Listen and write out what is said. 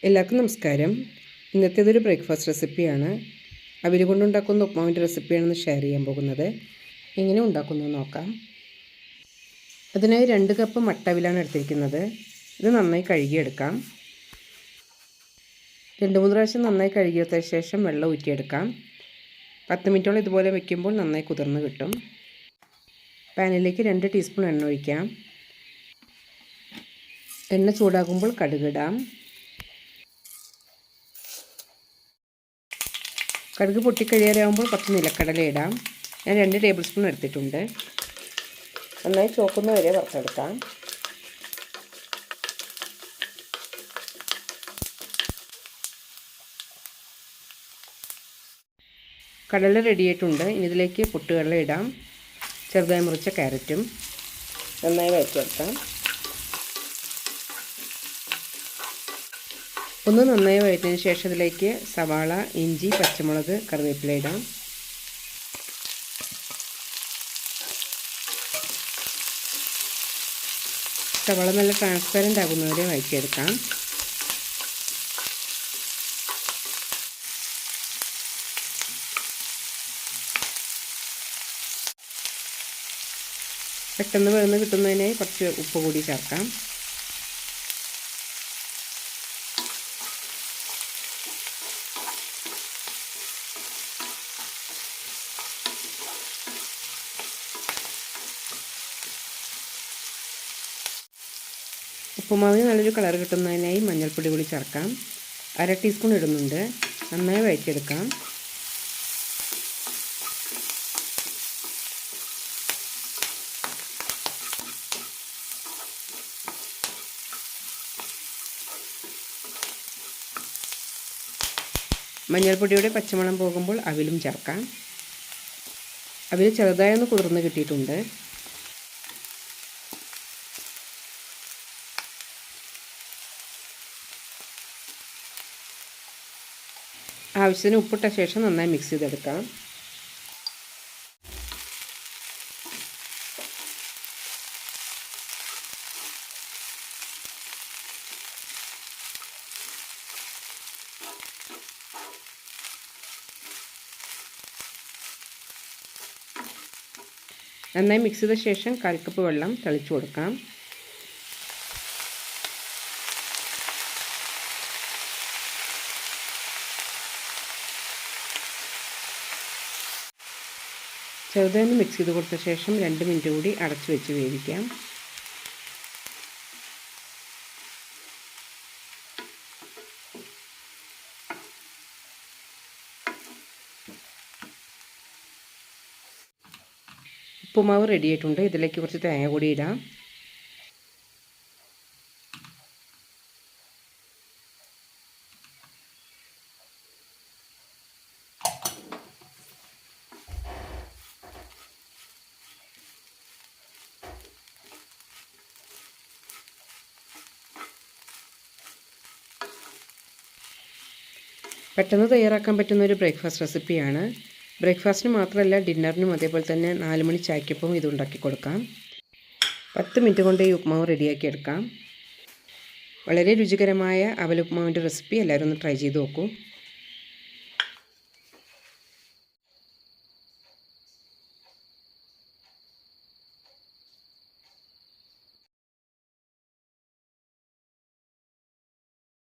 എല്ലാവർക്കും നമസ്കാരം. ഇന്നത്തേതൊരു ബ്രേക്ക്ഫാസ്റ്റ് റെസിപ്പിയാണ്. അവിൽ കൊണ്ടുണ്ടാക്കുന്ന ഉപ്മാവിൻ്റെ റെസിപ്പിയാണെന്ന് ഷെയർ ചെയ്യാൻ പോകുന്നത്. എങ്ങനെ ഉണ്ടാക്കുന്നു നോക്കാം. അതിനായി 2 കപ്പ് മട്ടവിലാണ് എടുത്തിരിക്കുന്നത്. ഇത് നന്നായി കഴുകിയെടുക്കാം. 2-3 പ്രാവശ്യം നന്നായി കഴുകിയെടുത്ത ശേഷം വെള്ളം ഊറ്റിയെടുക്കാം. 10 മിനിറ്റോളം ഇതുപോലെ വയ്ക്കുമ്പോൾ നന്നായി കുതിർന്ന് കിട്ടും. പാനിലേക്ക് 2 ടീസ്പൂൺ എണ്ണ ഒഴിക്കാം. എണ്ണ ചൂടാകുമ്പോൾ കടുകിടാം. കടുക് പൊട്ടിക്കഴിയാറാകുമ്പോൾ കുറച്ച് നിലക്കടല ഇടാം. ഞാൻ 2 ടേബിൾ സ്പൂൺ എടുത്തിട്ടുണ്ട്. നന്നായി ചോക്കുന്ന വരെ വറുത്തെടുക്കാം. കടല റെഡിയായിട്ടുണ്ട്. ഇനി ഇതിലേക്ക് പൊട്ടുകടല ഇടാം. ചെറുതായി മുറിച്ച ക്യാരറ്റും നന്നായി വഴറ്റിയെടുക്കാം. ഒന്ന് നന്നായി വഴറ്റിയതിന് ശേഷം ഇതിലേക്ക് സവാള, ഇഞ്ചി, പച്ചമുളക്, കറിവേപ്പില ഇടാം. സവാള നല്ല ട്രാൻസ്പെറൻ്റ് ആകുന്നവരെ വഴറ്റിയെടുക്കാം. പെട്ടെന്ന് വഴന്ന് കിട്ടുന്നതിനായി കുറച്ച് ഉപ്പ് കൂടി ചേർക്കാം. ഉപ്പുമാവിന് നല്ലൊരു കളർ കിട്ടുന്നതിനായി മഞ്ഞൾപ്പൊടി കൂടി ചേർക്കാം. 1/2 ടീസ്പൂൺ ഇടുന്നുണ്ട്. നന്നായി വഴറ്റിയെടുക്കാം. മഞ്ഞൾപ്പൊടിയുടെ പച്ചമണം പോകുമ്പോൾ അവിലും ചേർക്കാം. അവിൽ ചെറുതായി ഒന്ന് കുതിർന്ന് കിട്ടിയിട്ടുണ്ട്. ആവശ്യത്തിന് ഉപ്പിട്ട ശേഷം നന്നായി മിക്സ് ചെയ്തെടുക്കാം. നന്നായി മിക്സ് ചെയ്ത ശേഷം 1/4 കപ്പ് വെള്ളം തളിച്ചു കൊടുക്കാം. ചെറുതായി മിക്സ് ചെയ്ത് കൊടുത്ത ശേഷം 2 മിനിറ്റ് കൂടി അടച്ചു വെച്ച് വേവിക്കാം. ഉപ്പുമാവ് റെഡിയായിട്ടുണ്ട്. ഇതിലേക്ക് കുറച്ച് തേങ്ങ കൂടി ഇടാം. പെട്ടെന്ന് തയ്യാറാക്കാൻ പറ്റുന്ന ഒരു ബ്രേക്ക്ഫാസ്റ്റ് റെസിപ്പിയാണ്. ബ്രേക്ക്ഫാസ്റ്റിന് മാത്രമല്ല, ഡിന്നറിനും അതേപോലെ തന്നെ 4 മണി ചായക്കൊപ്പം ഇത് ഉണ്ടാക്കി കൊടുക്കാം. 10 മിനിറ്റ് കൊണ്ട് ഈ ഉപ്മാവ് റെഡിയാക്കി എടുക്കാം. വളരെ രുചികരമായ അവൽ ഉപ്മാവിൻ്റെ റെസിപ്പി എല്ലാവരും ഒന്ന് ട്രൈ ചെയ്ത് നോക്കൂ.